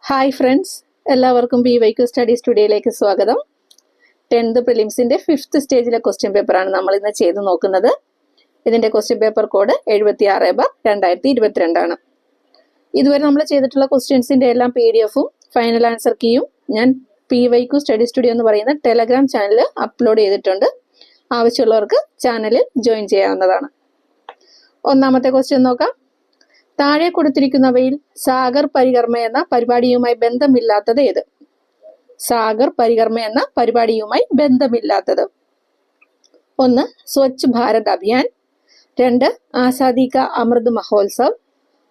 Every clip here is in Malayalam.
ഹായ് ഫ്രണ്ട്സ്, എല്ലാവർക്കും BYQ സ്റ്റഡി സ്റ്റുഡിയോയിലേക്ക് സ്വാഗതം. 10th പ്രിലിംസിന്റെ 5th സ്റ്റേജിലെ ക്വസ്റ്റ്യൻ പേപ്പറാണ് നമ്മൾ ഇന്ന് ചെയ്ത് നോക്കുന്നത്. ഇതിന്റെ ക്വസ്റ്റ്യൻ പേപ്പർ കോഡ് 76/2022 ആണ്. ഇതുവരെ നമ്മൾ ചെയ്തിട്ടുള്ള ക്വസ്റ്റ്യൻസിന്റെ എല്ലാം PDF-ഉം ഫൈനൽ ആൻസർ കീയും ഞാൻ BYQ സ്റ്റഡി സ്റ്റുഡിയോ എന്ന് പറയുന്ന ടെലഗ്രാം ചാനൽ അപ്ലോഡ് ചെയ്തിട്ടുണ്ട്. ആവശ്യമുള്ളവർക്ക് ചാനലിൽ ജോയിൻ ചെയ്യാവുന്നതാണ്. ഒന്നാമത്തെ ക്വസ്റ്റ്യൻ നോക്കാം. താഴെ കൊടുത്തിരിക്കുന്നവയിൽ സാഗർ പരികർമ്മ എന്ന പരിപാടിയുമായി ബന്ധമില്ലാത്തത് ഏത്? സാഗർ പരികർമ്മ എന്ന പരിപാടിയുമായി ബന്ധമില്ലാത്തത്: 1. സ്വച്ഛ് ഭാരത് അഭിയാൻ, 2. ആസാദി കാ അമൃത് മഹോത്സവ്,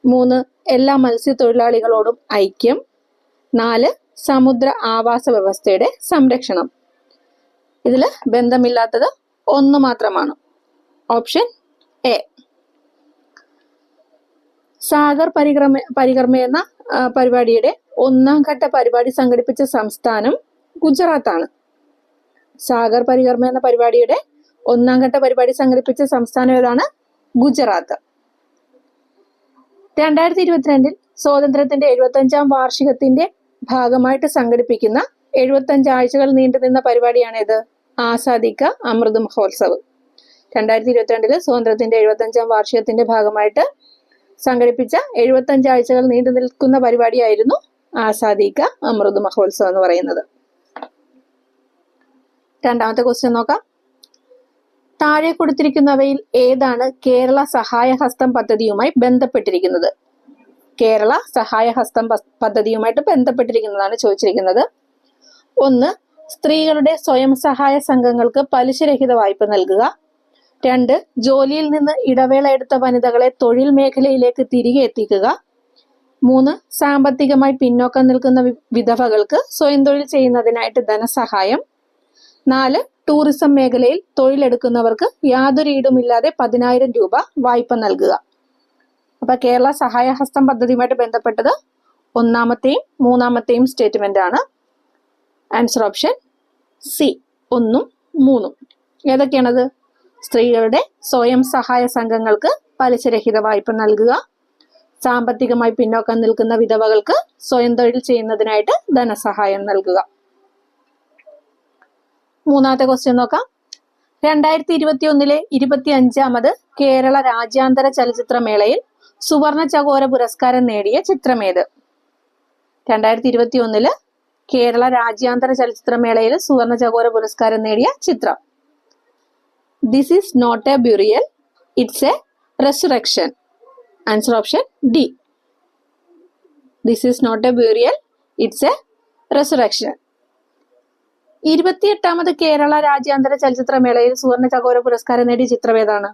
3. എല്ലാ മത്സ്യത്തൊഴിലാളികളോടും ഐക്യം, 4. സമുദ്ര ആവാസ വ്യവസ്ഥയുടെ സംരക്ഷണം. ഇതിൽ ബന്ധമില്ലാത്തത് 1 മാത്രമാണ്. Option A. സാഗർ പരികർമ്മ എന്ന പരിപാടിയുടെ 1ാം ഘട്ട പരിപാടി സംഘടിപ്പിച്ച സംസ്ഥാനം ഗുജറാത്താണ്. സാഗർ പരികർമ്മ എന്ന പരിപാടിയുടെ 1ാം ഘട്ട പരിപാടി സംഘടിപ്പിച്ച സംസ്ഥാനം ഏതാണ്? ഗുജറാത്ത്. 2022 സ്വാതന്ത്ര്യത്തിന്റെ 75ാം വാർഷികത്തിന്റെ ഭാഗമായിട്ട് സംഘടിപ്പിക്കുന്ന 75 ആഴ്ചകൾ നീണ്ടുനിന്ന പരിപാടിയാണ് ഇത്. ആസാദി കാ അമൃത് മഹോത്സവ്. 2022 സ്വാതന്ത്ര്യത്തിന്റെ 75ാം വാർഷികത്തിന്റെ ഭാഗമായിട്ട് സംഘടിപ്പിച്ച 75 ആഴ്ചകൾ നീണ്ടു നിൽക്കുന്ന പരിപാടിയായിരുന്നു ആസാദി കാ അമൃത് മഹോത്സവം എന്ന് പറയുന്നത്. രണ്ടാമത്തെ ക്വസ്റ്റ്യൻ നോക്കാം. താഴെ കൊടുത്തിരിക്കുന്നവയിൽ ഏതാണ് കേരള സഹായഹസ്തം പദ്ധതിയുമായി ബന്ധപ്പെട്ടിരിക്കുന്നത്? കേരള സഹായഹസ്തം പദ്ധതിയുമായിട്ട് ബന്ധപ്പെട്ടിരിക്കുന്നതാണ് ചോദിച്ചിരിക്കുന്നത്. 1. സ്ത്രീകളുടെ സ്വയം സഹായ സംഘങ്ങൾക്ക് പലിശരഹിത വായ്പ നൽകുക, 2. ജോലിയിൽ നിന്ന് ഇടവേള എടുത്ത വനിതകളെ തൊഴിൽ മേഖലയിലേക്ക് തിരികെ എത്തിക്കുക, 3. സാമ്പത്തികമായി പിന്നോക്കം നിൽക്കുന്ന വിധവകൾക്ക് സ്വയം തൊഴിൽ ചെയ്യുന്നതിനായിട്ട് ധനസഹായം, 4. ടൂറിസം മേഖലയിൽ തൊഴിലെടുക്കുന്നവർക്ക് യാതൊരു ഈടുമില്ലാതെ 10,000 രൂപ വായ്പ നൽകുക. അപ്പൊ കേരള സഹായഹസ്തം പദ്ധതിയുമായിട്ട് ബന്ധപ്പെട്ടത് 1ാമത്തെയും 3ാമത്തെയും സ്റ്റേറ്റ്മെന്റ് ആണ്. ആൻസർ ഓപ്ഷൻ സി, 1ഉം 3ഉം. ഏതൊക്കെയാണത്? സ്ത്രീകളുടെ സ്വയം സഹായ സംഘങ്ങൾക്ക് പലിശരഹിത വായ്പ നൽകുക, സാമ്പത്തികമായി പിന്നോക്കം നിൽക്കുന്ന വിധവകൾക്ക് സ്വയം തൊഴിൽ ചെയ്യുന്നതിനായിട്ട് ധനസഹായം നൽകുക. 3ാമത്തെ ക്വസ്റ്റ്യൻ നോക്കാം. 2021 25ാമത് കേരള രാജ്യാന്തര ചലച്ചിത്രമേളയിൽ സുവർണ ചകോര പുരസ്കാരം നേടിയ ചിത്രമേത്? 2021 കേരള രാജ്യാന്തര ചലച്ചിത്രമേളയിൽ സുവർണ ചകോര പുരസ്കാരം നേടിയ ചിത്രം: This is not a burial, it's a resurrection. Answer option D. This is not a burial, it's a resurrection. 28ാമത് Kerala രാജ്യാന്തര ചലച്ചിത്രമേളയിൽ സുവർണ ചകോര പുരസ്കാരം നേടിയ ചിത്രം ഏതാണ്?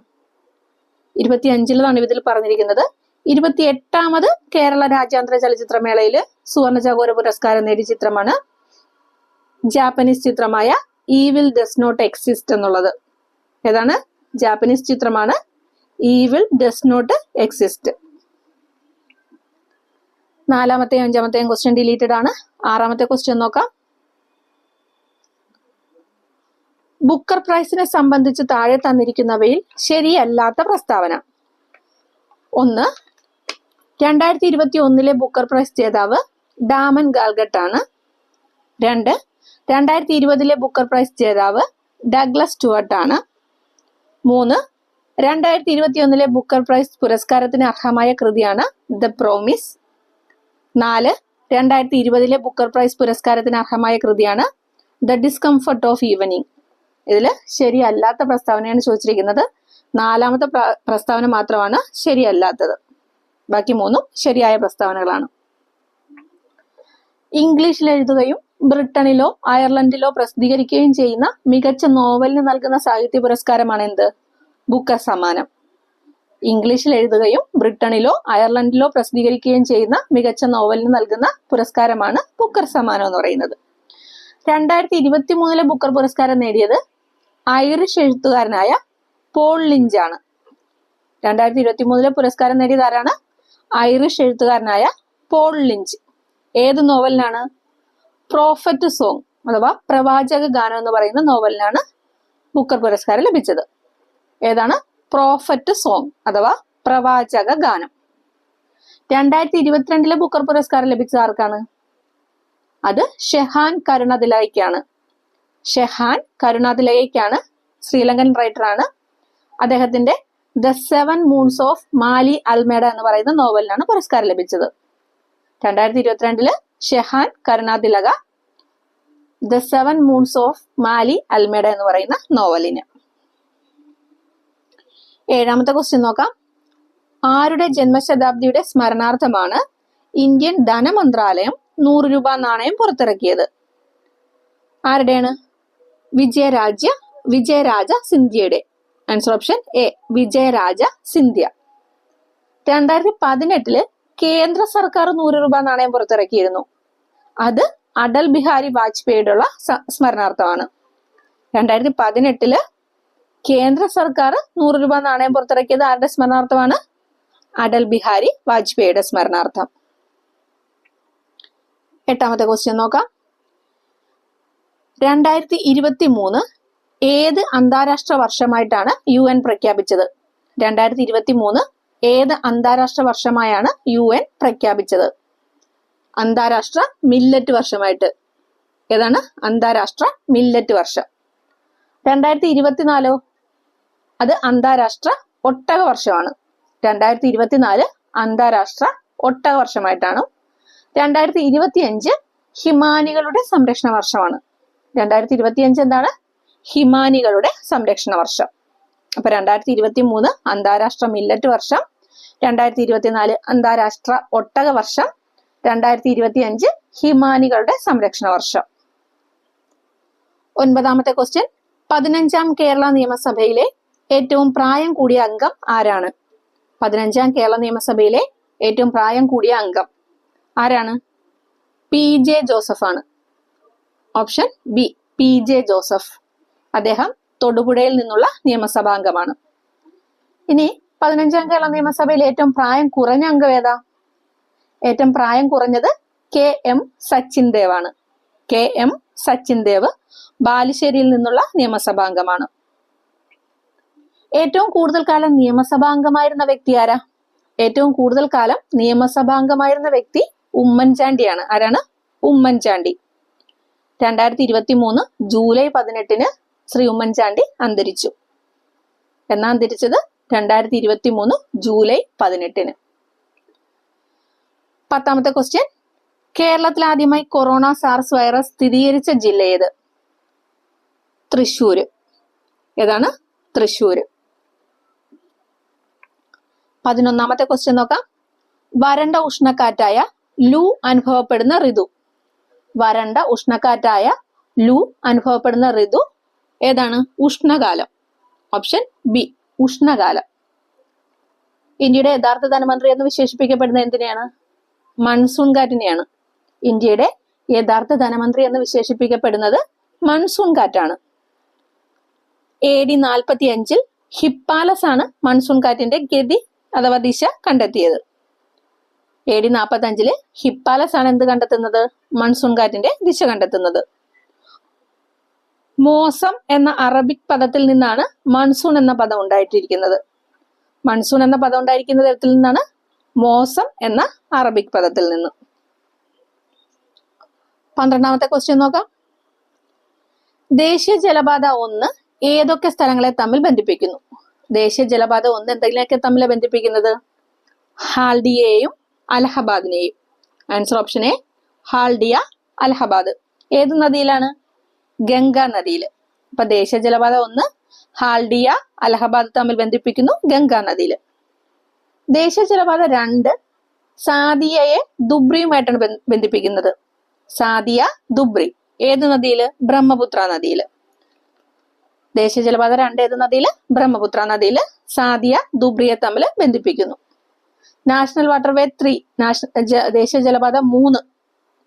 25ലാണ് ഇതിൽ പറഞ്ഞിരിക്കുന്നത്. 28ാമത് കേരള രാജ്യാന്തര ചലച്ചിത്രമേളയിൽ സുവർണ ചകോര പുരസ്കാരം നേടിയ ചിത്രമാണ് ജാപ്പനീസ് ചിത്രമായ ഈവിൽ ഡസ് നോട്ട് എക്സിസ്റ്റ് എന്നുള്ളത്. ഏതാണ്? ജാപ്പനീസ് ചിത്രമാണ് ഈവിൽ ഡസ് നോട്ട് എക്സിസ്റ്റ്. 4ാമത്തെയും 5ാമത്തെയും ക്വസ്റ്റ്യൻ ഡിലീറ്റഡ് ആണ്. 6ാമത്തെ ക്വസ്റ്റ്യൻ നോക്കാം. ബുക്കർ പ്രൈസിനെ സംബന്ധിച്ച് താഴെ തന്നിരിക്കുന്നവയിൽ ശരിയല്ലാത്ത പ്രസ്താവന: 1. 2021 ബുക്കർ പ്രൈസ് ജേതാവ് ഡാമൻ ഗാൽഗട്ട് ആണ്. 2. 2020 ബുക്കർ പ്രൈസ് ജേതാവ് ഡഗ്ലസ് സ്റ്റുവർട്ട് ആണ്. 3. 2021 ബുക്കർ പ്രൈസ് പുരസ്കാരത്തിന് അർഹമായ കൃതിയാണ് ദ പ്രോമിസ്. 4. 2020 ബുക്കർ പ്രൈസ് പുരസ്കാരത്തിന് അർഹമായ കൃതിയാണ് ദ ഡിസ്കംഫർട്ട് ഓഫ് ഈവനിങ്. ഇതിൽ ശരിയല്ലാത്ത പ്രസ്താവനയാണ് ചോദിച്ചിരിക്കുന്നത്. 4ാമത്തെ പ്രസ്താവന മാത്രമാണ് ശരിയല്ലാത്തത്. ബാക്കി 3ഉം ശരിയായ പ്രസ്താവനകളാണ്. ഇംഗ്ലീഷിൽ എഴുതുകയും ബ്രിട്ടനിലോ അയർലൻഡിലോ പ്രസിദ്ധീകരിക്കുകയും ചെയ്യുന്ന മികച്ച നോവലിന് നൽകുന്ന സാഹിത്യ പുരസ്കാരമാണ് എന്ത്? ബുക്കർ സമ്മാനം. ഇംഗ്ലീഷിൽ എഴുതുകയും ബ്രിട്ടനിലോ അയർലൻഡിലോ പ്രസിദ്ധീകരിക്കുകയും ചെയ്യുന്ന മികച്ച നോവലിന് നൽകുന്ന പുരസ്കാരമാണ് ബുക്കർ സമ്മാനം എന്ന് പറയുന്നത്. 2023 ബുക്കർ പുരസ്കാരം നേടിയത് ഐറിഷ് എഴുത്തുകാരനായ പോൾ ലിഞ്ച് ആണ്. 2023 പുരസ്കാരം നേടിയത് ആരാണ്? ഐറിഷ് എഴുത്തുകാരനായ പോൾ ലിഞ്ച്. ഏത് നോവലിനാണ്? പ്രോഫറ്റ് സോങ് അഥവാ പ്രവാചക ഗാനം എന്ന് പറയുന്ന നോവലിനാണ് ബുക്കർ പുരസ്കാരം ലഭിച്ചത്. ഏതാണ്? പ്രോഫറ്റ് സോങ് അഥവാ പ്രവാചക ഗാനം. 2022 ബുക്കർ പുരസ്കാരം ലഭിച്ചത് ആർക്കാണ്? അത് ഷെഹാൻ കരുണാതിലകയ്ക്കാണ്. ഷെഹാൻ കരുണാതിലകയ്ക്കാണ്. ശ്രീലങ്കൻ റൈറ്ററാണ്. അദ്ദേഹത്തിന്റെ the 7 moons of Mali Almeida എന്ന് പറയുന്ന നോവലിനാണ് പുരസ്കാരം ലഭിച്ചത്. 2022 Shehan കരുണാതിലക the 7 moons of Mali Almeida എന്ന് പറയുന്ന നോവലിന്. 7ാമത്തെ ക്വസ്റ്റ്യൻ നോക്കാം. ആരുടെ ജന്മശതാബ്ദിയുടെ സ്മരണാർത്ഥമാണ് ഇന്ത്യൻ ധനമന്ത്രാലയം 100 രൂപ നാണയം പുറത്തിറക്കിയത്? ആരുടെയാണ്? വിജയരാജ സിന്ധ്യയുടെ. Answer option A, Vijayaraje Scindia. 2018 കേന്ദ്ര സർക്കാർ 100 രൂപ നാണയം പുറത്തിറക്കിയിരുന്നു. അത് അടൽ ബിഹാരി വാജ്പേയിയുടെ സ്മരണാർത്ഥമാണ്. 2018 കേന്ദ്ര സർക്കാർ 100 രൂപ നാണയം പുറത്തിറക്കിയത് ആരുടെ സ്മരണാർത്ഥമാണ്? അടൽ ബിഹാരി വാജ്പേയിയുടെ സ്മരണാർത്ഥം. 8ാമത്തെ ക്വസ്റ്റ്യൻ നോക്കാം. 2023 ഏത് അന്താരാഷ്ട്ര വർഷമായിട്ടാണ് UN പ്രഖ്യാപിച്ചത്? 2023 ഏത് അന്താരാഷ്ട്ര വർഷമായാണ് UN പ്രഖ്യാപിച്ചത്? അന്താരാഷ്ട്ര മില്ലറ്റ് വർഷമായിട്ട്. ഏതാണ്? അന്താരാഷ്ട്ര മില്ലറ്റ് വർഷം. 2024 അത് അന്താരാഷ്ട്ര ഒട്ടക വർഷമാണ്. 2024 അന്താരാഷ്ട്ര ഒട്ടക വർഷമായിട്ടാണ്. 2025 ഹിമാനികളുടെ സംരക്ഷണ വർഷമാണ്. 2025 എന്താണ്? ഹിമാനികളുടെ സംരക്ഷണ വർഷം. അപ്പൊ 2023 അന്താരാഷ്ട്ര മില്ലറ്റ് വർഷം, 2024 അന്താരാഷ്ട്ര ഒട്ടക വർഷം, 2025 ഹിമാനികളുടെ സംരക്ഷണ വർഷം. 9ാമത്തെ ക്വസ്റ്റ്യൻ. 15ാം കേരള നിയമസഭയിലെ ഏറ്റവും പ്രായം കൂടിയ അംഗം ആരാണ്? 15ാം കേരള നിയമസഭയിലെ ഏറ്റവും പ്രായം കൂടിയ അംഗം ആരാണ്? PJ ജോസഫ് ആണ്. Option B, PJ Joseph. അദ്ദേഹം തൊടുപുഴയിൽ നിന്നുള്ള നിയമസഭാംഗമാണ്. ഇനി 15ാം കേരള നിയമസഭയിൽ ഏറ്റവും പ്രായം കുറഞ്ഞ അംഗം ഏതാ? ഏറ്റവും പ്രായം കുറഞ്ഞത് KM സച്ചിൻ ദേവ് ആണ്. KM സച്ചിൻ ദേവ് ബാലുശ്ശേരിയിൽ നിന്നുള്ള നിയമസഭാംഗമാണ്. ഏറ്റവും കൂടുതൽ കാലം നിയമസഭാംഗമായിരുന്ന വ്യക്തി ആരാ? ഏറ്റവും കൂടുതൽ കാലം നിയമസഭാംഗമായിരുന്ന വ്യക്തി ഉമ്മൻചാണ്ടിയാണ്. ആരാണ്? ഉമ്മൻചാണ്ടി. 2023 ജൂലൈ 18 ശ്രീ ഉമ്മൻചാണ്ടി അന്തരിച്ചു. എന്നാ അന്തരിച്ചത്? 2023 ജൂലൈ 18. 10ാമത്തെ ക്വസ്റ്റ്യൻ. കേരളത്തിൽ ആദ്യമായി കൊറോണ സാർസ് വൈറസ് സ്ഥിരീകരിച്ച ജില്ല ഏത്? തൃശ്ശൂര്. ഏതാണ്? തൃശ്ശൂര്. 11ാമത്തെ ക്വസ്റ്റ്യൻ നോക്കാം. വരണ്ട ഉഷ്ണക്കാറ്റായ ലൂ അനുഭവപ്പെടുന്ന ഋതു. വരണ്ട ഉഷ്ണക്കാറ്റായ ലൂ അനുഭവപ്പെടുന്ന ഋതു ഏതാണ്? ഉഷ്ണകാലം. ഓപ്ഷൻ ബി, ഉഷ്ണകാലം. ഇന്ത്യയുടെ യഥാർത്ഥ ധനമന്ത്രി എന്ന് വിശേഷിപ്പിക്കപ്പെടുന്ന എന്തിനെയാണ്? മൺസൂൺ കാറ്റിനെയാണ്. ഇന്ത്യയുടെ യഥാർത്ഥ ധനമന്ത്രി എന്ന് വിശേഷിപ്പിക്കപ്പെടുന്നത് മൺസൂൺ കാറ്റാണ്. AD 45 ഹിപ്പാലസ് ആണ് മൺസൂൺ കാറ്റിന്റെ ഗതി അഥവാ ദിശ കണ്ടെത്തിയത്. AD 45 ഹിപ്പാലസ് ആണ് എന്ത് കണ്ടെത്തുന്നത്? മൺസൂൺ കാറ്റിന്റെ ദിശ കണ്ടെത്തുന്നത്. മോസം എന്ന അറബിക് പദത്തിൽ നിന്നാണ് മൺസൂൺ എന്ന പദം ഉണ്ടായിട്ടിരിക്കുന്നത്. മൺസൂൺ എന്ന പദം ഉണ്ടായിരിക്കുന്ന തരത്തിൽ നിന്നാണ് മോസം എന്ന അറബിക് പദത്തിൽ നിന്ന്. 12ാമത്തെ ക്വസ്റ്റ്യൻ നോക്കാം. ദേശീയ ജലപാത 1 ഏതൊക്കെ സ്ഥലങ്ങളെ തമ്മിൽ ബന്ധിപ്പിക്കുന്നു? ദേശീയ ജലപാത 1 എന്തെങ്കിലുമൊക്കെ തമ്മിൽ ബന്ധിപ്പിക്കുന്നത്? ഹാൽഡിയയെയും അലഹബാദിനെയും. Answer option A, Haldia, Allahabad. ഏത് നദിയിലാണ്? ഗംഗാ നദിയിൽ. അപ്പൊ ദേശീയ ജലപാത 1 ഹാൽഡിയ, അലഹബാദ് തമ്മിൽ ബന്ധിപ്പിക്കുന്നു ഗംഗാ നദിയിൽ. ദേശീയ ജലപാത 2 സാദിയയെ ദുബ്രിയുമായിട്ടാണ് ബന്ധിപ്പിക്കുന്നത്. സാദിയ, ദുബ്രി. ഏത് നദിയില്? ബ്രഹ്മപുത്ര നദിയില്. ദേശീയ ജലപാത 2 ഏത് നദിയില്? ബ്രഹ്മപുത്ര നദിയില് സാദിയ, ദുബ്രിയെ തമ്മിൽ ബന്ധിപ്പിക്കുന്നു. നാഷണൽ വാട്ടർവേ 3 ദേശീയ ജലപാത 3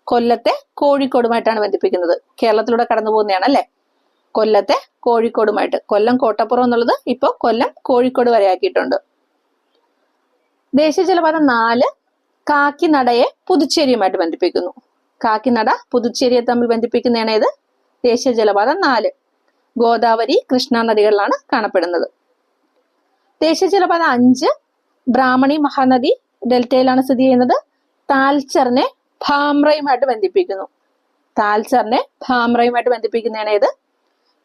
കൊല്ലത്തെ കോഴിക്കോടുമായിട്ടാണ് ബന്ധിപ്പിക്കുന്നത്. കേരളത്തിലൂടെ കടന്നു പോകുന്നതാണ് അല്ലെ. കൊല്ലത്തെ കോഴിക്കോടുമായിട്ട്. കൊല്ലം കോട്ടപ്പുറം എന്നുള്ളത് ഇപ്പൊ കൊല്ലം കോഴിക്കോട് വരെ ആക്കിയിട്ടുണ്ട്. ദേശീയ ജലപാത 4 കാക്കിനടയെ പുതുച്ചേരിയുമായിട്ട് ബന്ധിപ്പിക്കുന്നു. കാക്കിനട, പുതുച്ചേരിയെ തമ്മിൽ ബന്ധിപ്പിക്കുന്നതാണ് ഏത്? ദേശീയ ജലപാത 4. ഗോദാവരി, കൃഷ്ണ നദികളിലാണ് കാണപ്പെടുന്നത്. ദേശീയ ജലപാത 5 ബ്രാഹ്മണി മഹാനദി ഡെൽറ്റയിലാണ് സ്ഥിതി ചെയ്യുന്നത്. താൽച്ചറിനെ ഭാംറയുമായിട്ട് ബന്ധിപ്പിക്കുന്നു. താൽസറിനെ ധാമ്രയുമായിട്ട് ബന്ധിപ്പിക്കുന്നതാണ് ഏത്?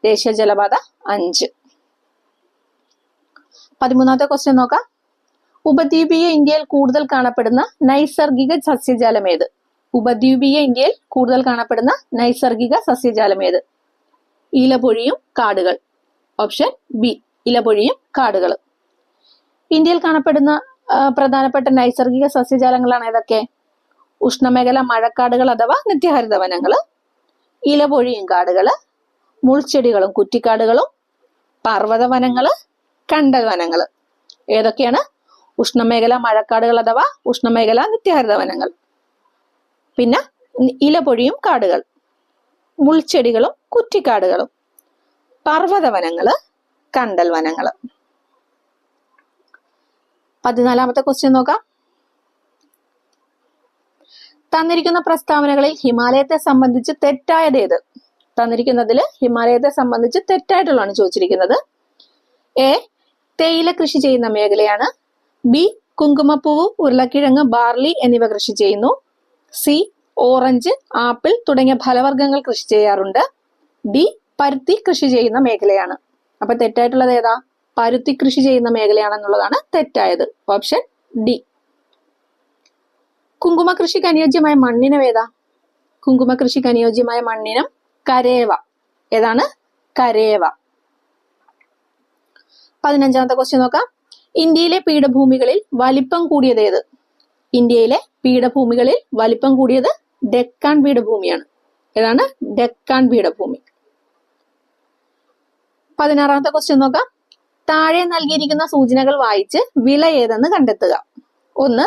ദേശീയ ജലപാത 5. 13ാമത്തെ ക്വസ്റ്റ്യൻ നോക്കാം. ഉപദ്വീപീയ ഇന്ത്യയിൽ കൂടുതൽ കാണപ്പെടുന്ന നൈസർഗിക സസ്യജാലം ഏത്? ഉപദ്വീപീയ ഇന്ത്യയിൽ കൂടുതൽ കാണപ്പെടുന്ന നൈസർഗിക സസ്യജാലം ഏത്? ഇലപൊഴിയും കാടുകൾ. ഓപ്ഷൻ ബി, ഇലപൊഴിയും കാടുകൾ. ഇന്ത്യയിൽ കാണപ്പെടുന്ന പ്രധാനപ്പെട്ട നൈസർഗിക സസ്യജാലങ്ങളാണ് ഏതൊക്കെ? ഉഷ്ണമേഖല മഴക്കാടുകൾ അഥവാ നിത്യഹരിത വനങ്ങൾ, ഇലപൊഴിയും കാടുകള്, മുൾച്ചെടികളും കുറ്റിക്കാടുകളും, പർവ്വത വനങ്ങള്, കണ്ടൽ വനങ്ങൾ. ഏതൊക്കെയാണ്? ഉഷ്ണമേഖല മഴക്കാടുകൾ അഥവാ ഉഷ്ണമേഖല നിത്യഹരിത വനങ്ങൾ, പിന്നെ ഇലപൊഴിയും കാടുകൾ, മുൾച്ചെടികളും കുറ്റിക്കാടുകളും, പർവ്വത വനങ്ങള്, കണ്ടൽ വനങ്ങള്. 14ാമത്തെ ക്വസ്റ്റ്യൻ നോക്കാം. തന്നിരിക്കുന്ന പ്രസ്താവനകളിൽ ഹിമാലയത്തെ സംബന്ധിച്ച് തെറ്റായത് ഏത്? തന്നിരിക്കുന്നതിൽ ഹിമാലയത്തെ സംബന്ധിച്ച് തെറ്റായിട്ടുള്ളതാണ് ചോദിച്ചിരിക്കുന്നത്. എ, തേയില കൃഷി ചെയ്യുന്ന മേഖലയാണ്. ബി, കുങ്കുമപ്പൂവ്, ഉരുളക്കിഴങ്ങ്, ബാർലി എന്നിവ കൃഷി ചെയ്യുന്നു. സി, ഓറഞ്ച്, ആപ്പിൾ തുടങ്ങിയ ഫലവർഗ്ഗങ്ങൾ കൃഷി ചെയ്യാറുണ്ട്. ഡി, പരുത്തി കൃഷി ചെയ്യുന്ന മേഖലയാണ്. അപ്പൊ തെറ്റായിട്ടുള്ളത് ഏതാ? പരുത്തി കൃഷി ചെയ്യുന്ന മേഖലയാണെന്നുള്ളതാണ് തെറ്റായത്. Option D. കുങ്കുമ കൃഷിക്ക് അനുയോജ്യമായ മണ്ണിനം ഏതാ? കുങ്കുമ കൃഷിക്ക് അനുയോജ്യമായ മണ്ണിനം കരേവ. ഏതാണ്? കരേവ. 15ാമത്തെ ക്വസ്റ്റ്യൻ നോക്കാം. ഇന്ത്യയിലെ പീഠഭൂമികളിൽ വലിപ്പം കൂടിയത് ഏത്? ഇന്ത്യയിലെ പീഠഭൂമികളിൽ വലിപ്പം കൂടിയത് ഡെക്കാൻ പീഠഭൂമിയാണ്. ഏതാണ്? ഡെക്കാൻ പീഠഭൂമി. 16ാമത്തെ ക്വസ്റ്റ്യൻ നോക്കാം. താഴെ നൽകിയിരിക്കുന്ന സൂചനകൾ വായിച്ച് വിള ഏതെന്ന് കണ്ടെത്തുക. 1,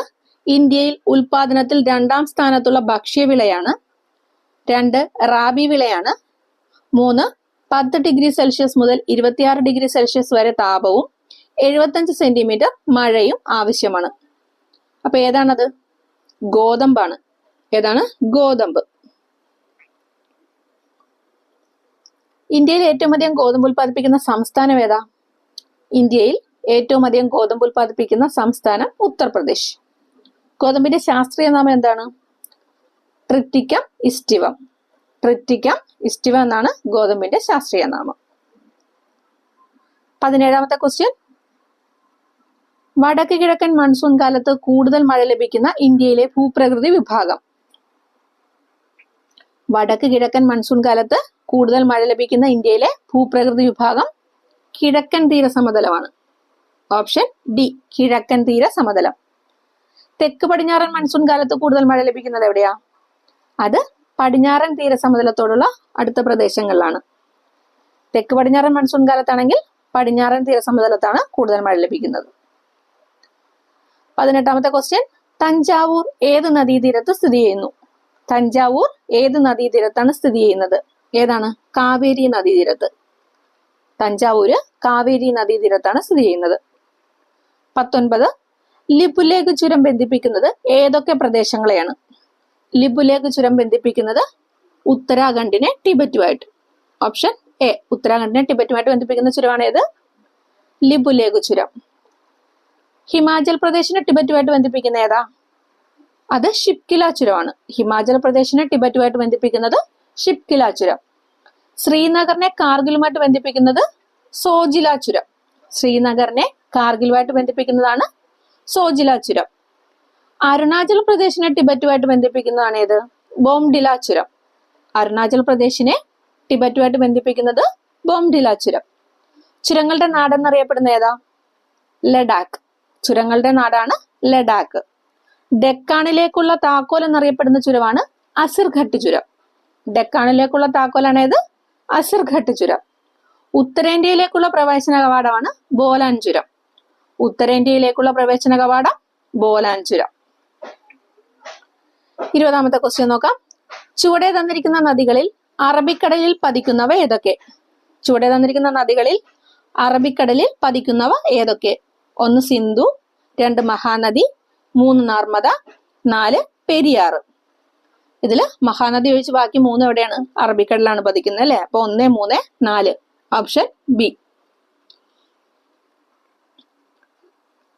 ഇന്ത്യയിൽ ഉൽപാദനത്തിൽ 2ാം സ്ഥാനത്തുള്ള ഭക്ഷ്യവിളയാണ്. 2, റാബി വിളയാണ്. 3, 10 ഡിഗ്രി സെൽഷ്യസ് മുതൽ 26 ഡിഗ്രി സെൽഷ്യസ് വരെ താപവും 75 സെന്റിമീറ്റർ മഴയും ആവശ്യമാണ്. അപ്പൊ ഏതാണത്? ഗോതമ്പാണ്. ഏതാണ്? ഗോതമ്പ്. ഇന്ത്യയിൽ ഏറ്റവും അധികം ഗോതമ്പ് ഉൽപ്പാദിപ്പിക്കുന്ന സംസ്ഥാനം ഏതാ? ഇന്ത്യയിൽ ഏറ്റവും അധികം ഗോതമ്പ് ഉൽപ്പാദിപ്പിക്കുന്ന സംസ്ഥാനം ഉത്തർപ്രദേശ്. ഗോതമ്പിന്റെ ശാസ്ത്രീയ നാമം എന്താണ്? ട്രിറ്റിക്കം ഇസ്റ്റിവം. ട്രിറ്റിക്കം ഇസ്റ്റിവം എന്നാണ് ഗോതമ്പിന്റെ ശാസ്ത്രീയ നാമം. 17ാമത്തെ ക്വസ്റ്റ്യൻ. വടക്ക് കിഴക്കൻ മൺസൂൺ കാലത്ത് കൂടുതൽ മഴ ലഭിക്കുന്ന ഇന്ത്യയിലെ ഭൂപ്രകൃതി വിഭാഗം. വടക്ക് കിഴക്കൻ മൺസൂൺ കാലത്ത് കൂടുതൽ മഴ ലഭിക്കുന്ന ഇന്ത്യയിലെ ഭൂപ്രകൃതി വിഭാഗം കിഴക്കൻ തീരസമതലമാണ്. ഓപ്ഷൻ ഡി, കിഴക്കൻ തീരസമതലം. തെക്ക് പടിഞ്ഞാറൻ മൺസൂൺ കാലത്ത് കൂടുതൽ മഴ ലഭിക്കുന്നത് എവിടെയാ? അത് പടിഞ്ഞാറൻ തീരസമതലത്തോടുള്ള അടുത്ത പ്രദേശങ്ങളിലാണ്. തെക്ക് പടിഞ്ഞാറൻ മൺസൂൺ കാലത്താണെങ്കിൽ പടിഞ്ഞാറൻ തീരസമതലത്താണ് കൂടുതൽ മഴ ലഭിക്കുന്നത്. 18ാമത്തെ ക്വസ്റ്റ്യൻ. തഞ്ചാവൂർ ഏത് നദീതീരത്ത് സ്ഥിതി ചെയ്യുന്നു? തഞ്ചാവൂർ ഏത് നദീതീരത്താണ് സ്ഥിതി ചെയ്യുന്നത്? ഏതാണ്? കാവേരി നദീതീരത്ത്. തഞ്ചാവൂര് കാവേരി നദീതീരത്താണ് സ്ഥിതി ചെയ്യുന്നത്. 19, ലിപുലേഖ് ചുരം ബന്ധിപ്പിക്കുന്നത് ഏതൊക്കെ പ്രദേശങ്ങളെയാണ്? ലിപുലേഖ് ചുരം ബന്ധിപ്പിക്കുന്നത് ഉത്തരാഖണ്ഡിനെ ടിബറ്റുമായിട്ട്. ഓപ്ഷൻ എ, ഉത്തരാഖണ്ഡിനെ ടിബറ്റുമായിട്ട് ബന്ധിപ്പിക്കുന്ന ചുരമാണ് ഏത്? ലിപുലേഖ് ചുരം. ഹിമാചൽ പ്രദേശിനെ ടിബറ്റുമായിട്ട് ബന്ധിപ്പിക്കുന്ന ഏതാ? അത് ഷിപ്കില ചുരമാണ്. ഹിമാചൽ പ്രദേശിനെ ടിബറ്റുമായിട്ട് ബന്ധിപ്പിക്കുന്നത് ഷിപ്കില ചുരം. ശ്രീനഗറിനെ കാർഗിലുമായിട്ട് ബന്ധിപ്പിക്കുന്നത് സോജില ചുരം. ശ്രീനഗറിനെ കാർഗിലുമായിട്ട് ബന്ധിപ്പിക്കുന്നതാണ് സോജില ചുരം. അരുണാചൽ പ്രദേശിനെ ടിബറ്റുമായിട്ട് ബന്ധിപ്പിക്കുന്നതാണ് ഏത്? ബോംഡില ചുരം. അരുണാചൽ പ്രദേശിനെ ടിബറ്റുമായിട്ട് ബന്ധിപ്പിക്കുന്നത് ബോംഡില ചുരം. ചുരങ്ങളുടെ നാടെന്നറിയപ്പെടുന്ന ഏതാ? ലഡാക്ക്. ചുരങ്ങളുടെ നാടാണ് ലഡാക്ക്. ഡെക്കാണിലേക്കുള്ള താക്കോൽ എന്നറിയപ്പെടുന്ന ചുരമാണ് അസിർഘട്ട് ചുരം. ഡെക്കാണിലേക്കുള്ള താക്കോലാണ് ഏത്? അസിർഘട്ട് ചുരം. ഉത്തരേന്ത്യയിലേക്കുള്ള പ്രവേശന കവാടമാണ് ബോലാൻ ചുരം. ഉത്തരേന്ത്യയിലേക്കുള്ള പ്രവേശന കവാടം ബോലാൻ ചുരം. 20ാമത്തെ ക്വസ്റ്റ്യൻ നോക്കാം. ചുവടെ തന്നിരിക്കുന്ന നദികളിൽ അറബിക്കടലിൽ പതിക്കുന്നവ ഏതൊക്കെ? ചുവടെ തന്നിരിക്കുന്ന നദികളിൽ അറബിക്കടലിൽ പതിക്കുന്നവ ഏതൊക്കെ? 1, സിന്ധു. 2, മഹാനദി. 3, നർമ്മദ. 4, പെരിയാർ. ഇതില് മഹാനദി ഒഴിച്ച് ബാക്കി 3 എവിടെയാണ്? അറബിക്കടലാണ് പതിക്കുന്നത് അല്ലെ? അപ്പൊ 1, 3, 4. Option B.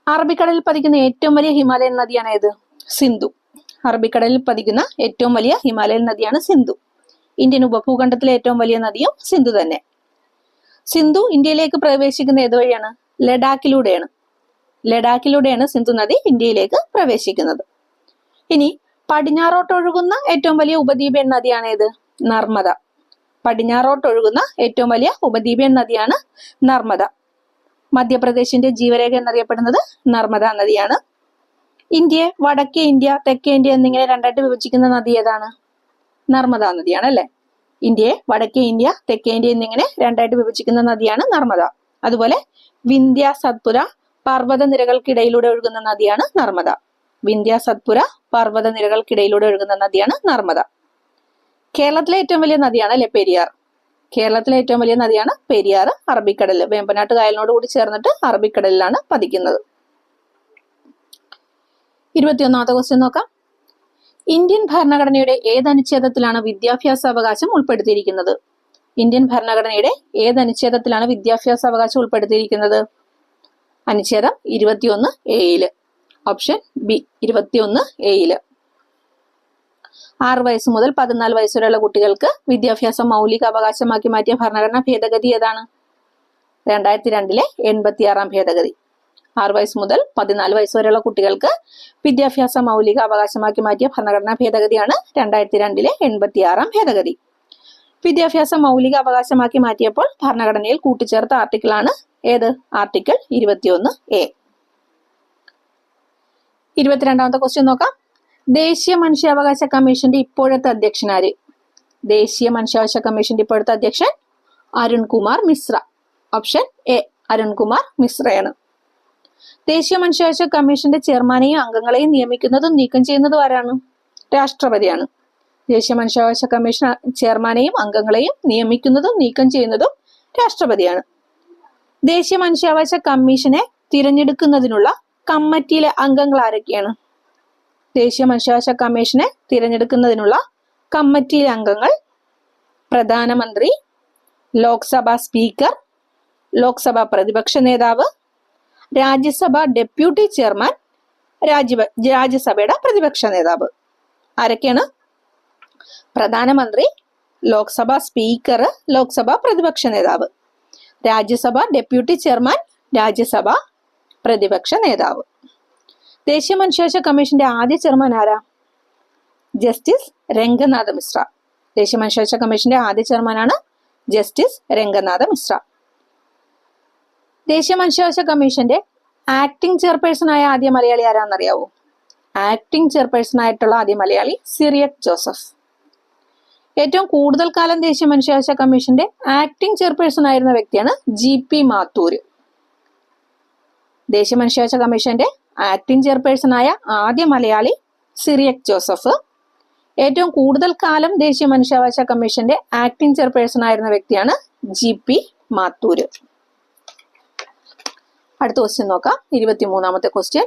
അറബിക്കടലിൽ പതിക്കുന്ന ഏറ്റവും വലിയ ഹിമാലയൻ നദിയാണ് ഏത്? സിന്ധു. അറബിക്കടലിൽ പതിക്കുന്ന ഏറ്റവും വലിയ ഹിമാലയൻ നദിയാണ് സിന്ധു. ഇന്ത്യൻ ഉപഭൂഖണ്ഡത്തിലെ ഏറ്റവും വലിയ നദിയും സിന്ധു തന്നെ. സിന്ധു ഇന്ത്യയിലേക്ക് പ്രവേശിക്കുന്ന ഏത് വഴിയാണ്? ലഡാക്കിലൂടെയാണ്. ലഡാക്കിലൂടെയാണ് സിന്ധു നദി ഇന്ത്യയിലേക്ക് പ്രവേശിക്കുന്നത്. ഇനി പടിഞ്ഞാറോട്ടൊഴുകുന്ന ഏറ്റവും വലിയ ഉപദ്വീപിയൻ നദിയാണ് ഏത്? നർമ്മദ. പടിഞ്ഞാറോട്ടൊഴുകുന്ന ഏറ്റവും വലിയ ഉപദ്വീപിയൻ നദിയാണ് നർമ്മദ. മധ്യപ്രദേശിന്റെ ജീവരേഖ എന്നറിയപ്പെടുന്നത് നർമ്മദ നദിയാണ്. ഇന്ത്യയെ വടക്കേ ഇന്ത്യ, തെക്കേ ഇന്ത്യ എന്നിങ്ങനെ രണ്ടായിട്ട് വിഭജിക്കുന്ന നദി ഏതാണ്? നർമ്മദ നദിയാണ് അല്ലെ. ഇന്ത്യയെ വടക്കേ ഇന്ത്യ, തെക്കേ ഇന്ത്യ എന്നിങ്ങനെ രണ്ടായിട്ട് വിഭജിക്കുന്ന നദിയാണ് നർമ്മദ. അതുപോലെ വിന്ധ്യ സത്പുര പർവ്വത നിരകൾക്കിടയിലൂടെ ഒഴുകുന്ന നദിയാണ് നർമ്മദ. വിന്ധ്യ സത്പുര പർവ്വത നിരകൾക്കിടയിലൂടെ ഒഴുകുന്ന നദിയാണ് നർമ്മദ. കേരളത്തിലെ ഏറ്റവും വലിയ നദിയാണ് അല്ലെ പെരിയാർ. കേരളത്തിലെ ഏറ്റവും വലിയ നദിയാണ് പെരിയാർ. അറബിക്കടലിൽ വേമ്പനാട്ട് കായലിനോട് കൂടി ചേർന്നിട്ട് അറബിക്കടലിലാണ് പതിക്കുന്നത്. 21ാമത്തെ ക്വസ്റ്റ്യൻ നോക്കാം. ഇന്ത്യൻ ഭരണഘടനയുടെ ഏത് അനുച്ഛേദത്തിലാണ് വിദ്യാഭ്യാസ അവകാശം ഉൾപ്പെടുത്തിയിരിക്കുന്നത്? ഇന്ത്യൻ ഭരണഘടനയുടെ ഏത് അനുച്ഛേദത്തിലാണ് വിദ്യാഭ്യാസ അവകാശം ഉൾപ്പെടുത്തിയിരിക്കുന്നത്? അനുച്ഛേദം 21A. Option B 21A. 6 വയസ്സ് മുതൽ 14 വയസ്സ് വരെയുള്ള കുട്ടികൾക്ക് വിദ്യാഭ്യാസം മൗലിക അവകാശമാക്കി മാറ്റിയ ഭരണഘടനാ ഭേദഗതി ഏതാണ്? 2002 86 ഭേദഗതി. 6 വയസ്സ് മുതൽ 14 വയസ്സ് വരെയുള്ള കുട്ടികൾക്ക് വിദ്യാഭ്യാസ മൗലിക അവകാശമാക്കി മാറ്റിയ ഭരണഘടനാ ഭേദഗതിയാണ് 2002 86 ഭേദഗതി. വിദ്യാഭ്യാസ മൗലിക അവകാശമാക്കി മാറ്റിയപ്പോൾ ഭരണഘടനയിൽ കൂട്ടിച്ചേർത്ത ആർട്ടിക്കിളാണ് ഏത്? Article 21A. 22ാമത്തെ ക്വസ്റ്റ്യൻ നോക്കാം. ദേശീയ മനുഷ്യാവകാശ കമ്മീഷന്റെ ഇപ്പോഴത്തെ അധ്യക്ഷൻ ആര്? ദേശീയ മനുഷ്യാവകാശ കമ്മീഷന്റെ ഇപ്പോഴത്തെ അധ്യക്ഷൻ അരുൺകുമാർ മിശ്ര. Option A Arunkumar മിശ്രയാണ്. ദേശീയ മനുഷ്യാവകാശ കമ്മീഷന്റെ ചെയർമാനെയും അംഗങ്ങളെയും നിയമിക്കുന്നതും നീക്കം ചെയ്യുന്നതും ആരാണ്? രാഷ്ട്രപതിയാണ്. ദേശീയ മനുഷ്യാവകാശ കമ്മീഷൻ ചെയർമാനെയും അംഗങ്ങളെയും നിയമിക്കുന്നതും നീക്കം ചെയ്യുന്നതും രാഷ്ട്രപതിയാണ്. ദേശീയ മനുഷ്യാവകാശ കമ്മീഷനെ തിരഞ്ഞെടുക്കുന്നതിനുള്ള കമ്മിറ്റിയിലെ അംഗങ്ങൾ ആരൊക്കെയാണ്? ദേശീയ മനുഷ്യാവകാശ കമ്മീഷനെ തിരഞ്ഞെടുക്കുന്നതിനുള്ള കമ്മിറ്റിയിലെ അംഗങ്ങൾ പ്രധാനമന്ത്രി, ലോക്സഭാ സ്പീക്കർ, ലോക്സഭാ പ്രതിപക്ഷ നേതാവ്, രാജ്യസഭ ഡെപ്യൂട്ടി ചെയർമാൻ, രാജ്യസഭയുടെ പ്രതിപക്ഷ നേതാവ്. ആരൊക്കെയാണ്? പ്രധാനമന്ത്രി, ലോക്സഭാ സ്പീക്കർ, ലോക്സഭാ പ്രതിപക്ഷ നേതാവ്, രാജ്യസഭ ഡെപ്യൂട്ടി ചെയർമാൻ, രാജ്യസഭ പ്രതിപക്ഷ നേതാവ്. ദേശീയ മനുഷ്യാവകാശ കമ്മീഷന്റെ ആദ്യ ചെയർമാൻ ആരാ? ജസ്റ്റിസ് രംഗനാഥ മിശ്ര. ദേശീയ മനുഷ്യാവകാശ കമ്മീഷന്റെ ആദ്യ ചെയർമാനാണ് ജസ്റ്റിസ് രംഗനാഥ മിശ്ര. ദേശീയ മനുഷ്യാവകാശ കമ്മീഷന്റെ ആക്ടിംഗ് ചെയർപേഴ്സൺ ആയ ആദ്യ മലയാളി ആരാന്നറിയാവോ? ആക്ടിംഗ് ചെയർപേഴ്സൺ ആയിട്ടുള്ള ആദ്യ മലയാളി സിറിയക് ജോസഫ്. ഏറ്റവും കൂടുതൽ കാലം ദേശീയ മനുഷ്യാവകാശ കമ്മീഷന്റെ ആക്ടിംഗ് ചെയർപേഴ്സൺ ആയിരുന്ന വ്യക്തിയാണ് GP മാത്തൂര്. ദേശീയ മനുഷ്യാവകാശ കമ്മീഷന്റെ ആക്ടിംഗ് ചെയർപേഴ്സൺ ആയ ആദ്യ മലയാളി സിറിയക് ജോസഫ്. ഏറ്റവും കൂടുതൽ കാലം ദേശീയ മനുഷ്യാവകാശ കമ്മീഷന്റെ ആക്ടിംഗ് ചെയർപേഴ്സൺ ആയിരുന്ന വ്യക്തിയാണ് GP മാത്തൂര്. അടുത്ത ക്വസ്റ്റ്യൻ നോക്കാം. 23ാമത്തെ ക്വസ്റ്റ്യൻ.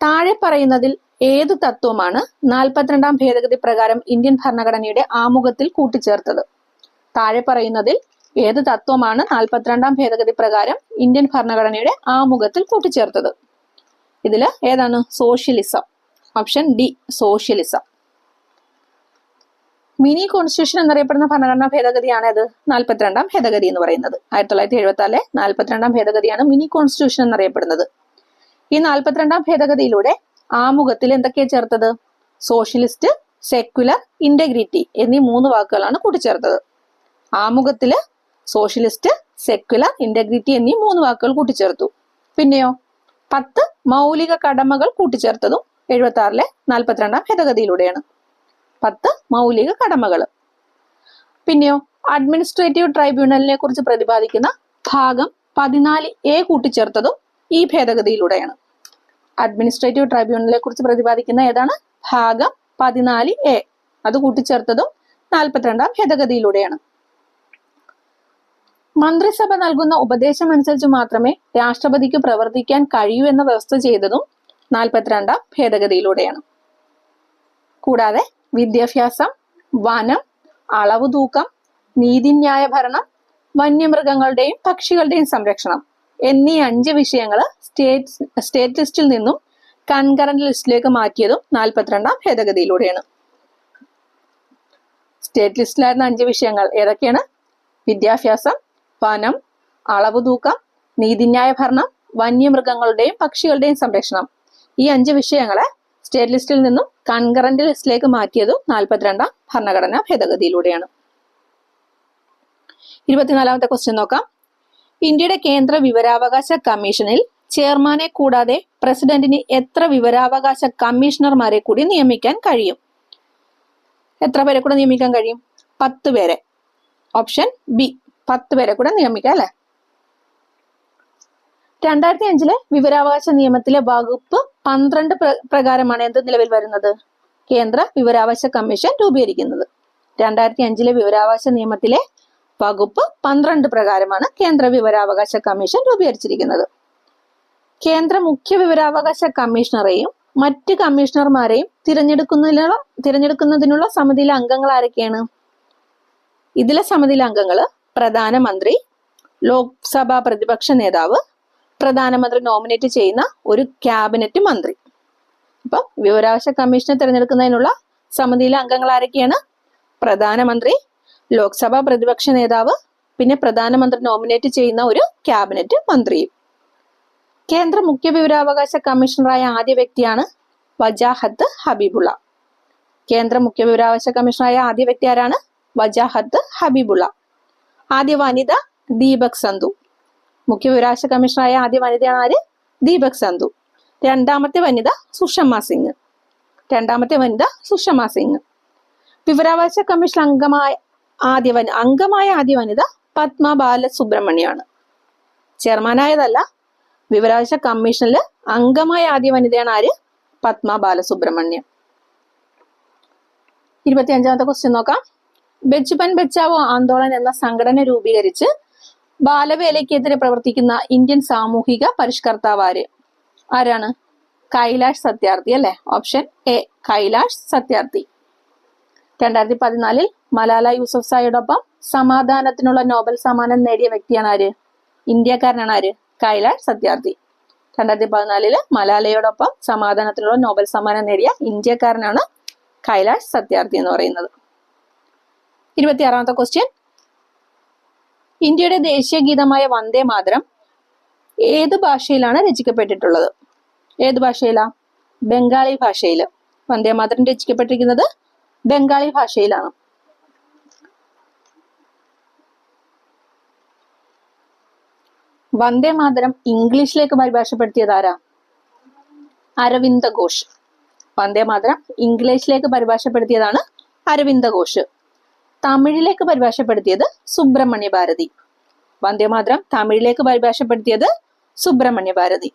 താഴെ പറയുന്നതിൽ ഏത് തത്വമാണ് 42ാം ഭേദഗതി പ്രകാരം ഇന്ത്യൻ ഭരണഘടനയുടെ ആമുഖത്തിൽ കൂട്ടിച്ചേർത്തത്? താഴെ പറയുന്നതിൽ ഏത് തത്വമാണ് 42ാം ഭേദഗതി പ്രകാരം ഇന്ത്യൻ ഭരണഘടനയുടെ ആമുഖത്തിൽ കൂട്ടിച്ചേർത്തത്? ഇതില് ഏതാണ്? Socialism. Option D socialism. Mini constitution എന്നറിയപ്പെടുന്ന ഭരണഘടനാ ഭേദഗതിയാണ് ഇത് 42ാം ഭേദഗതി എന്ന് പറയുന്നത്. 1974 42ാം ഭേദഗതിയാണ് മിനി കോൺസ്റ്റിറ്റ്യൂഷൻ എന്നറിയപ്പെടുന്നത്. ഈ 42ാം ഭേദഗതിയിലൂടെ ആമുഖത്തിൽ എന്തൊക്കെയാ ചേർത്തത്? സോഷ്യലിസ്റ്റ്, സെക്യുലർ, ഇന്റഗ്രിറ്റി എന്നീ 3 വാക്കുകളാണ് കൂട്ടിച്ചേർത്തത്. ആമുഖത്തില് സോഷ്യലിസ്റ്റ്, സെക്യുലർ, ഇന്റഗ്രിറ്റി എന്നീ 3 വാക്കുകൾ കൂട്ടിച്ചേർത്തു. പിന്നെയോ 10 മൗലിക കടമകൾ കൂട്ടിച്ചേർത്തതും 76 42ാം ഭേദഗതിയിലൂടെയാണ്. 10 മൗലിക കടമകൾ. പിന്നെയോ അഡ്മിനിസ്ട്രേറ്റീവ് ട്രൈബ്യൂണലിനെ കുറിച്ച് പ്രതിപാദിക്കുന്ന ഭാഗം 14A കൂട്ടിച്ചേർത്തതും ഈ ഭേദഗതിയിലൂടെയാണ്. അഡ്മിനിസ്ട്രേറ്റീവ് ട്രൈബ്യൂണലിനെ കുറിച്ച് പ്രതിപാദിക്കുന്ന ഏതാണ്? ഭാഗം 14A. അത് കൂട്ടിച്ചേർത്തതും 42ാം ഭേദഗതിയിലൂടെയാണ്. മന്ത്രിസഭ നൽകുന്ന ഉപദേശം അനുസരിച്ച് മാത്രമേ രാഷ്ട്രപതിക്ക് പ്രവർത്തിക്കാൻ കഴിയൂ എന്ന വ്യവസ്ഥ ചെയ്തതും 42ാം ഭേദഗതിയിലൂടെയാണ്. കൂടാതെ വിദ്യാഭ്യാസം, വനം, അളവ് തൂക്കം, നീതിന്യായ ഭരണം, വന്യമൃഗങ്ങളുടെയും പക്ഷികളുടെയും സംരക്ഷണം എന്നീ 5 വിഷയങ്ങൾ സ്റ്റേറ്റ് ലിസ്റ്റിൽ നിന്നും കൺകറന്റ് ലിസ്റ്റിലേക്ക് മാറ്റിയതും 42ാം ഭേദഗതിയിലൂടെയാണ്. സ്റ്റേറ്റ് ലിസ്റ്റിലായിരുന്ന 5 വിഷയങ്ങൾ ഏതൊക്കെയാണ്? വിദ്യാഭ്യാസം, വനം, അളവ് തൂക്കം, നീതിന്യായ ഭരണം, വന്യമൃഗങ്ങളുടെയും പക്ഷികളുടെയും സംരക്ഷണം. ഈ 5 വിഷയങ്ങളെ സ്റ്റേറ്റ് ലിസ്റ്റിൽ നിന്നും കൺകറന്റ് ലിസ്റ്റിലേക്ക് മാറ്റിയതും 42ാം ഭരണഘടനാ ഭേദഗതിയിലൂടെയാണ്. 24ാമത്തെ ക്വസ്റ്റ്യൻ നോക്കാം. ഇന്ത്യയുടെ കേന്ദ്ര വിവരാവകാശ കമ്മീഷനിൽ ചെയർമാനെ കൂടാതെ പ്രസിഡന്റിന് എത്ര വിവരാവകാശ കമ്മീഷണർമാരെ കൂടി നിയമിക്കാൻ കഴിയും? എത്ര പേരെ കൂടെ നിയമിക്കാൻ കഴിയും? 10 പേരെ. ഓപ്ഷൻ ബി, 10 പേരെ കൂടെ നിയമിക്കാം അല്ലെ. 2005 വിവരാവകാശ നിയമത്തിലെ വകുപ്പ് 12 പ്രകാരമാണ് എന്ത് നിലവിൽ വരുന്നത്? കേന്ദ്ര വിവരാവകാശ കമ്മീഷൻ രൂപീകരിക്കുന്നത്. 2005 വിവരാവകാശ നിയമത്തിലെ വകുപ്പ് 12 പ്രകാരമാണ് കേന്ദ്ര വിവരാവകാശ കമ്മീഷൻ രൂപീകരിച്ചിരിക്കുന്നത്. കേന്ദ്ര മുഖ്യ വിവരാവകാശ കമ്മീഷണറെയും മറ്റ് കമ്മീഷണർമാരെയും തിരഞ്ഞെടുക്കുന്നതിനുള്ള സമിതിയിലെ അംഗങ്ങൾ ആരൊക്കെയാണ്? ഇതിലെ സമിതിയിലെ അംഗങ്ങൾ പ്രധാനമന്ത്രി, ലോക്സഭാ പ്രതിപക്ഷ നേതാവ്, പ്രധാനമന്ത്രി നോമിനേറ്റ് ചെയ്യുന്ന ഒരു ക്യാബിനറ്റ് മന്ത്രി. അപ്പൊ വിവരാവകാശ കമ്മീഷനെ തിരഞ്ഞെടുക്കുന്നതിനുള്ള സമിതിയിലെ അംഗങ്ങൾ ആരൊക്കെയാണ്? പ്രധാനമന്ത്രി, ലോക്സഭാ പ്രതിപക്ഷ നേതാവ്, പിന്നെ പ്രധാനമന്ത്രി നോമിനേറ്റ് ചെയ്യുന്ന ഒരു ക്യാബിനറ്റ് മന്ത്രിയും. കേന്ദ്ര മുഖ്യ വിവരാവകാശ കമ്മീഷണറായ ആദ്യ വ്യക്തിയാണ് വജാഹത്ത് ഹബീബുള്ള. കേന്ദ്ര മുഖ്യ വിവരാവകാശ കമ്മീഷണറായ ആദ്യ വ്യക്തി ആരാണ്? വജാഹത്ത് ഹബീബുള്ള. ആദ്യ വനിത ദീപക് സന്ധു. മുഖ്യ വിവരാവകാശ കമ്മീഷണറായ ആദ്യ വനിതയാണ് ആര്? ദീപക് സന്ധു. രണ്ടാമത്തെ വനിത സുഷമ സിംഗ്. വിവരാവകാശ കമ്മീഷൻ അംഗമായ ആദ്യ വനിത പത്മ ബാലസുബ്രഹ്മണ്യമാണ്. ചെയർമാനായതല്ല, വിവരാവകാശ കമ്മീഷനിൽ അംഗമായ ആദ്യ വനിതയാണ് ആര്? പത്മ ബാലസുബ്രഹ്മണ്യം. 25ാമത്തെ ക്വസ്റ്റ്യൻ നോക്കാം. ബച്ചുപൻ ബച്ചാവോ ആന്തോളൻ എന്ന സംഘടന രൂപീകരിച്ച് ബാലവേലയ്ക്കെതിരെ പ്രവർത്തിക്കുന്ന ഇന്ത്യൻ സാമൂഹിക പരിഷ്കർത്താവ് ആരാണ്? കൈലാഷ് സത്യാർത്ഥി അല്ലെ. Option A, Kailash Satyarthi. 2014 മലാല യൂസഫ്സായിയോടൊപ്പം സമാധാനത്തിനുള്ള നോബൽ സമ്മാനം നേടിയ വ്യക്തിയാണ് ആര്? ഇന്ത്യക്കാരനാണ് ആര്? കൈലാഷ് സത്യാർത്ഥി. 2014 മലാലയോടൊപ്പം സമാധാനത്തിനുള്ള നോബൽ സമ്മാനം നേടിയ ഇന്ത്യക്കാരനാണ് കൈലാഷ് സത്യാർത്ഥി എന്ന് പറയുന്നത്. 26ാമത്തെ ക്വസ്റ്റ്യൻ. ഇന്ത്യയുടെ ദേശീയ ഗീതമായ വന്ദേ മാതരം ഏത് ഭാഷയിലാണ് രചിക്കപ്പെട്ടിട്ടുള്ളത്? ഏത് ഭാഷയിലാ? ബംഗാളി ഭാഷയിൽ. വന്ദേ മാതരം രചിക്കപ്പെട്ടിരിക്കുന്നത് ബംഗാളി ഭാഷയിലാണ്. വന്ദേ മാതരം ഇംഗ്ലീഷിലേക്ക് പരിഭാഷപ്പെടുത്തിയത് ആരാ? അരവിന്ദ ഘോഷ്. വന്ദേ മാതരം ഇംഗ്ലീഷിലേക്ക് പരിഭാഷപ്പെടുത്തിയതാണ് അരവിന്ദ ഘോഷ്. തമിഴിലേക്ക് പരിഭാഷപ്പെടുത്തിയത് സുബ്രഹ്മണ്യ ഭാരതി. വന്ദേ മാതരം തമിഴിലേക്ക് പരിഭാഷപ്പെടുത്തിയത് സുബ്രഹ്മണ്യ ഭാരതി.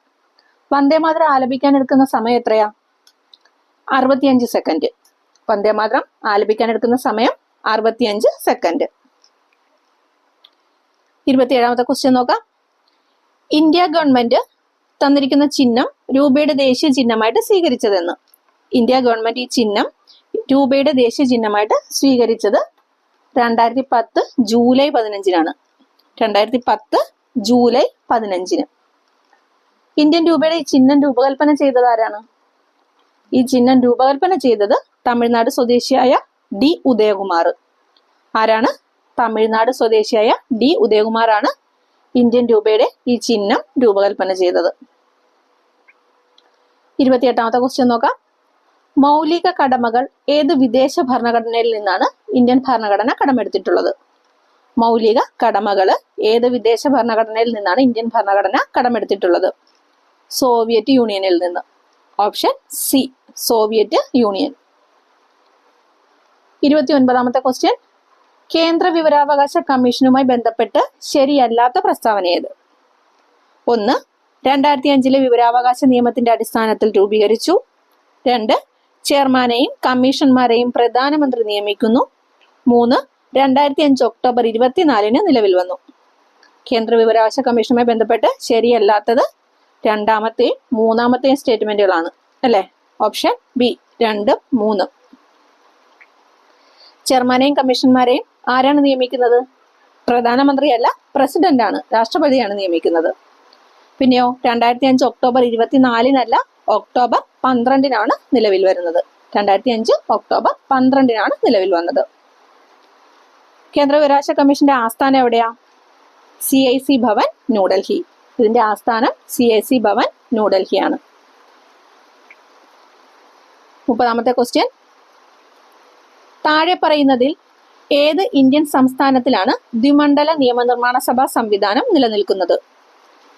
വന്ദേ മാതരം ആലപിക്കാൻ എടുക്കുന്ന സമയം എത്രയാ? 65 സെക്കൻഡ്. വന്ദേ മാതരം ആലപിക്കാൻ എടുക്കുന്ന സമയം 65 സെക്കൻഡ്. 27ാമത്തെ ക്വസ്റ്റ്യൻ നോക്കാം. ഇന്ത്യ ഗവൺമെന്റ് തന്നിരിക്കുന്ന ചിഹ്നം രൂപയുടെ ദേശീയ ചിഹ്നമായിട്ട് സ്വീകരിച്ചതെന്ന്. ഇന്ത്യ ഗവൺമെന്റ് ഈ ചിഹ്നം രൂപയുടെ ദേശീയ ചിഹ്നമായിട്ട് സ്വീകരിച്ചത് 2010 ജൂലൈ 15-നാണ്. 2010 ജൂലൈ 15-ന്. ഇന്ത്യൻ രൂപയുടെ ഈ ചിഹ്നം രൂപകൽപ്പന ചെയ്തത് ആരാണ്? ഈ ചിഹ്നം രൂപകൽപ്പന ചെയ്തത് തമിഴ്നാട് സ്വദേശിയായ ഡി ഉദയകുമാർ. ആരാണ്? തമിഴ്നാട് സ്വദേശിയായ ഡി ഉദയകുമാറാണ് ഇന്ത്യൻ രൂപയുടെ ഈ ചിഹ്നം രൂപകൽപ്പന ചെയ്തത്. 28ാമത്തെ ക്വസ്റ്റ്യൻ നോക്കാം. മൗലിക കടമകൾ ഏത് വിദേശ ഭരണഘടനയിൽ നിന്നാണ് ഇന്ത്യൻ ഭരണഘടന കടമെടുത്തിട്ടുള്ളത്? മൗലിക കടമകൾ ഏത് വിദേശ ഭരണഘടനയിൽ നിന്നാണ് ഇന്ത്യൻ ഭരണഘടന കടമെടുത്തിട്ടുള്ളത്? സോവിയറ്റ് യൂണിയനിൽ നിന്ന്. Option C, Soviet Union. 29ാമത്തെ ക്വസ്റ്റ്യൻ. കേന്ദ്ര വിവരാവകാശ കമ്മീഷനുമായി ബന്ധപ്പെട്ട് ശരിയല്ലാത്ത പ്രസ്താവന ഏത്? 1. 2005 വിവരാവകാശ നിയമത്തിന്റെ അടിസ്ഥാനത്തിൽ രൂപീകരിച്ചു. 2. ചെയർമാനെയും കമ്മീഷന്മാരെയും പ്രധാനമന്ത്രി നിയമിക്കുന്നു. 3. 2005 ഒക്ടോബർ 24-ന് നിലവിൽ വന്നു. കേന്ദ്ര വിവരാവകാശ കമ്മീഷനുമായി ബന്ധപ്പെട്ട് ശരിയല്ലാത്തത് 2ാമത്തെയും 3ാമത്തെയും സ്റ്റേറ്റ്മെന്റുകളാണ് അല്ലെ. Option B 2, 3. ചെയർമാനെയും കമ്മീഷന്മാരെയും ആരാണ് നിയമിക്കുന്നത്? പ്രധാനമന്ത്രിയല്ല, പ്രസിഡന്റ് ആണ്, രാഷ്ട്രപതിയാണ് നിയമിക്കുന്നത്. പിന്നെയോ 2005 ഒക്ടോബർ 24-നല്ല, ഒക്ടോബർ 12-നാണ് നിലവിൽ വരുന്നത്. 2005 ഒക്ടോബർ 12-നാണ് നിലവിൽ വന്നത്. കേന്ദ്ര ബഹിരാകാശ കമ്മീഷന്റെ ആസ്ഥാനം എവിടെയാ? CIC ഭവൻ, ന്യൂഡൽഹി. ഇതിന്റെ ആസ്ഥാനം CIC ഭവൻ, ന്യൂഡൽഹിയാണ്. 30ാമത്തെ ക്വസ്റ്റ്യൻ, താഴെ പറയുന്നതിൽ ഏത് ഇന്ത്യൻ സംസ്ഥാനത്തിലാണ് ദ്വിമണ്ഡല നിയമനിർമ്മാണ സഭാ സംവിധാനം നിലനിൽക്കുന്നത്?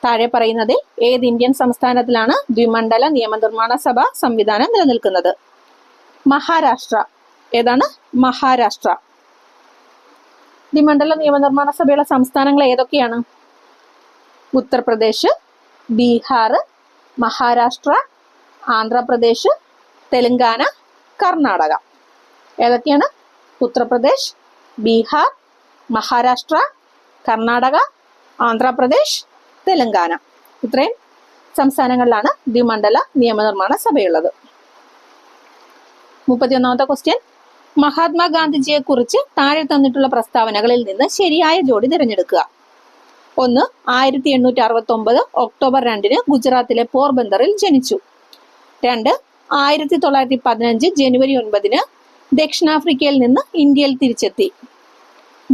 താഴെ പറയുന്നതിൽ ഏത് ഇന്ത്യൻ സംസ്ഥാനത്തിലാണ് ദ്വിമണ്ഡല നിയമനിർമ്മാണ സഭാ സംവിധാനം നിലനിൽക്കുന്നത്? മഹാരാഷ്ട്ര. ഏതാണ്? മഹാരാഷ്ട്ര. ദ്വിമണ്ഡല നിയമനിർമ്മാണ സഭയുള്ള സംസ്ഥാനങ്ങൾ ഏതൊക്കെയാണ്? ഉത്തർപ്രദേശ്, ബീഹാർ, മഹാരാഷ്ട്ര, ആന്ധ്രാപ്രദേശ്, തെലങ്കാന, കർണാടക. ഏതൊക്കെയാണ്? ഉത്തർപ്രദേശ്, ബീഹാർ, മഹാരാഷ്ട്ര, കർണാടക, ആന്ധ്രാപ്രദേശ്, തെലങ്കാന. ഇത്രയും സംസ്ഥാനങ്ങളിലാണ് ദ്വിമണ്ഡല നിയമനിർമ്മാണ സഭയുള്ളത്. 31ാമത്തെ ക്വസ്റ്റ്യൻ, മഹാത്മാഗാന്ധിജിയെ കുറിച്ച് താഴെ തന്നിട്ടുള്ള പ്രസ്താവനകളിൽ നിന്ന് ശരിയായ ജോഡി തിരഞ്ഞെടുക്കുക. 1. 1869 ഒക്ടോബർ 2 ഗുജറാത്തിലെ പോർബന്ദറിൽ ജനിച്ചു. 2. 1915 ജനുവരി 9 ദക്ഷിണാഫ്രിക്കയിൽ നിന്ന് ഇന്ത്യയിൽ തിരിച്ചെത്തി.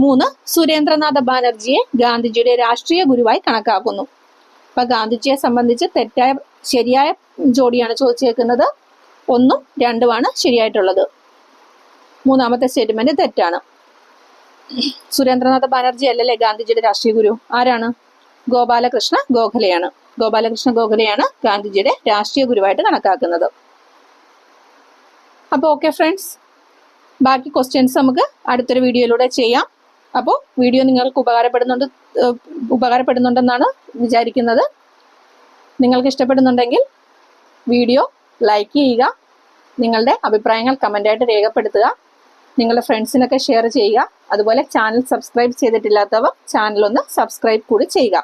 3. സുരേന്ദ്രനാഥ ബാനർജിയെ ഗാന്ധിജിയുടെ രാഷ്ട്രീയ ഗുരുവായി കണക്കാക്കുന്നു. അപ്പൊ ഗാന്ധിജിയെ സംബന്ധിച്ച് ശരിയായ ജോഡിയാണ് ചോദിച്ചേക്കുന്നത്. 1ഉം 2ഉമാണ് ശരിയായിട്ടുള്ളത്. 3ാമത്തെ സ്റ്റേറ്റ്മെന്റ് തെറ്റാണ്. സുരേന്ദ്രനാഥ ബാനർജി അല്ലല്ലേ ഗാന്ധിജിയുടെ രാഷ്ട്രീയ ഗുരു? ആരാണ്? ഗോപാലകൃഷ്ണ ഗോഖലെയാണ്. ഗോപാലകൃഷ്ണ ഗോഖലെയാണ് ഗാന്ധിജിയുടെ രാഷ്ട്രീയ ഗുരുവായിട്ട് കണക്കാക്കുന്നത്. അപ്പോൾ ഓക്കെ ഫ്രണ്ട്സ്, ബാക്കി ക്വസ്റ്റ്യൻസ് നമുക്ക് അടുത്തൊരു വീഡിയോയിലൂടെ ചെയ്യാം. അപ്പോൾ വീഡിയോ നിങ്ങൾക്ക് ഉപകാരപ്പെടുന്നുണ്ടെന്നാണ് വിചാരിക്കുന്നത്. നിങ്ങൾക്ക് ഇഷ്ടപ്പെടുന്നുണ്ടെങ്കിൽ വീഡിയോ ലൈക്ക് ചെയ്യുക, നിങ്ങളുടെ അഭിപ്രായങ്ങൾ കമൻ്റായിട്ട് രേഖപ്പെടുത്തുക, നിങ്ങളുടെ ഫ്രണ്ട്സിനൊക്കെ ഷെയർ ചെയ്യുക. അതുപോലെ ചാനൽ സബ്സ്ക്രൈബ് ചെയ്തിട്ടില്ലാത്തവർ ചാനൽ ഒന്ന് സബ്സ്ക്രൈബ് കൂടി ചെയ്യുക.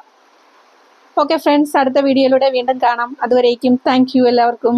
ഓക്കെ ഫ്രണ്ട്സ്, അടുത്ത വീഡിയോയിലൂടെ വീണ്ടും കാണാം. അതുവരേക്കും താങ്ക് യു എല്ലാവർക്കും.